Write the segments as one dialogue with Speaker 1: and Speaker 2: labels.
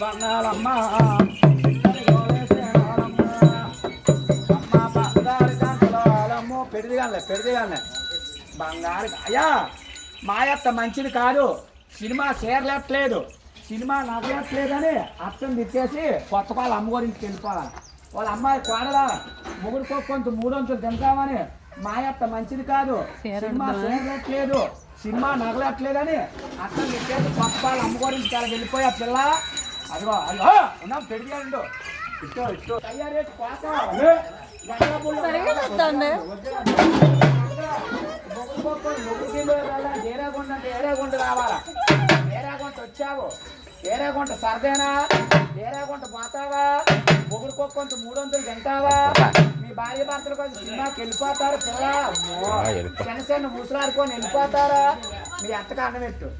Speaker 1: పన్నాలమ్మా అమ్మ బంగారు గంటలో పెడిదిగానే బంగారు అయ్యా మాయత్త మంచిది కాదు, సినిమా చేరలేట్లేదు, సినిమా నవ్వట్లేదని అర్థం తిట్టేసి కొత్త వాళ్ళ అమ్మ గురించి వెళ్ళిపోవాలి. వాళ్ళ అమ్మాయి కోడల మొగుడుకో కొంత 300 తింటామని మాయత్త మంచిది కాదు, సినిమా చేరలేట్లేదు, సినిమా నగలట్లేదని అర్థం తిట్టేసి కొత్త వాళ్ళ అమ్మ గురించి చాలా వెళ్ళిపోయా పిల్ల. అదిగో అదిగో ఉన్నాం పెడిగాడు ఇష్టం తయారీ ఏరేగుంట రావాలా, ఏరేగుంట వచ్చావు, ఏరేగుంట సరదేనా, ఏరేగుంట పోతావా, మొగుడుకో కొంత 300 తింటావా, మీ భార్య భర్తలు కొంచెం సినిమాకి వెళ్ళిపోతారు పిల్ల, చిన్న ముసలాడుకొని వెళ్ళిపోతారా, మీ అత్తకి అన్నం పెట్టు,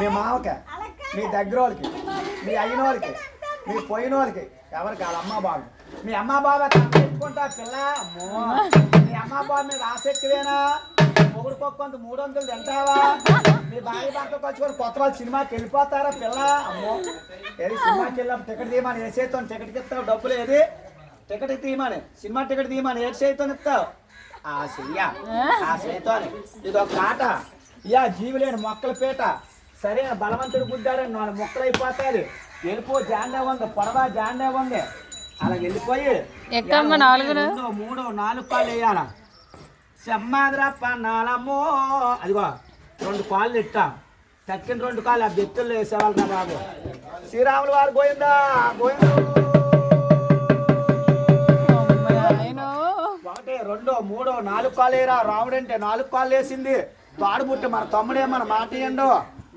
Speaker 1: మీ మావకి, మీ దగ్గర వాళ్ళకి, మీ అయిన వాళ్ళకి, మీ పోయిన వాళ్ళకి, ఎవరికి వాళ్ళ అమ్మ బాబు, మీ అమ్మ బాబా పెట్టుకుంటా పిల్ల, మీ అమ్మ బాబు మీద ఆసక్తివేనా, మొగుడుకో కొంత 300 తింటావా, మీ భార్య భర్తకు వచ్చుకొని కొత్త వాళ్ళు సినిమాకి వెళ్ళిపోతారా పిల్ల. అమ్మో ఏది సినిమాకి వెళ్ళాం టికెట్ తీయమని ఏ చేస్తాను, టికెట్కి ఇస్తావు డబ్బులు, ఏది టికెట్ తీయమని, సినిమా టికెట్ తీయమని ఏ చేతితో ఇస్తావు, ఆ చెయ్య ఆ చేతితోని. ఇది ఒక కాట ఇయా జీవి లేని మొక్కల పీట, సరే బలవంతుడు గుద్దాడని 4 మొక్కలు అయిపోతాయి, వెళ్ళిపో జాండే ఉంది, పొడవా జాండే ఉంది, అలా వెళ్ళిపోయి 2, 3, 4 కాళ్ళు వేయాల, సెమ్మాదిరా పన్నాలమ్మో, అదిగో 2 కాళ్ళు ఇట్టా, తక్కిన 2 కాళ్ళు ఆ బెత్తుల్లో వేసేవాళ్ళరా బాబు. శ్రీరాములు వారు గోయిందా గోయిందా. 1, 2, 3, 4 కాళ్ళు వేయరా, రాముడు అంటే 4 కాళ్ళు వేసింది, తాడు బుట్ట మన తమ్ముడేమన్న మాట ఇయ్యండు,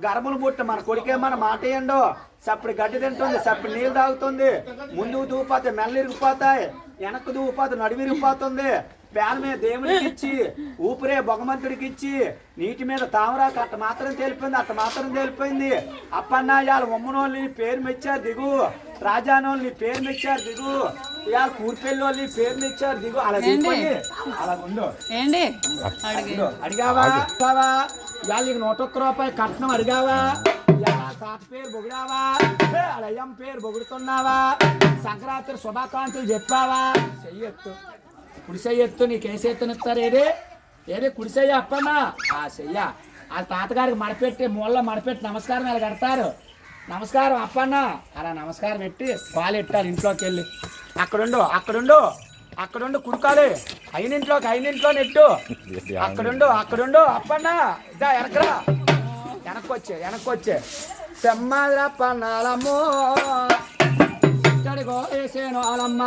Speaker 1: గర్భలు బుట్ట మన కొడుకేమన్న మాట ఇయ్యండు, సప్పుడు గడ్డి తింటుంది, సప్పుడు నీళ్ళు తాగుతుంది, ముందుకు దూపోతే మెల్ల ఇరిగిపోతాయి, వెనక్కు దూపోతే నడుము ఇరిగిపోతుంది, పేన మీద దేవుడికి ఇచ్చి ఊపిరే భగవంతుడికి ఇచ్చి నీటి మీద తామరాకు అట్ట మాత్రం తేలిపోయింది. అప్పన్నా ఇవాళ ఉమ్మనోళ్ళని పేరు మెచ్చారు దిగు, రాజానోళ్ళని పేరు మెచ్చారు దిగు, ఇవాళ కూర్పెల్లి వాళ్ళని పేరు మెచ్చారు దిగు, అలా దిగిపోయి అలా ఉండు. అడిగావా ఇవాళ నీకు 101 రూపాయలు కట్నం అడిగావా, తాత పేరు బొగిడావా, అయ్యమ్మ పేరు బొగుడుతున్నావా, సంక్రాంతి శుభాకాంక్షలు చెప్పావా, చెయ్యొత్తు కుడి చెయ్యొత్తు, నీకు ఏ చేతునిస్తారు, ఏది కుడి చెయ్య అప్పన్నా, ఆ చెయ్య ఆ తాతగారికి మడపెట్టి మూలలో మడపెట్టి నమస్కారం ఇలా కడతారు, నమస్కారం అప్పన్న అలా నమస్కారం పెట్టి పాలు ఎట్టారు, ఇంట్లోకి వెళ్ళి అక్కడుండు కుడుకాలి, అయినింట్లో నెట్టు, అక్కడుండు అప్పన్న ఇదా వెనకరా, వెనక్కొచ్చే సెమ్మాదిరా పన్నాలమ్మో ఇక్కడికో వేసేను వాళ్ళమ్మ,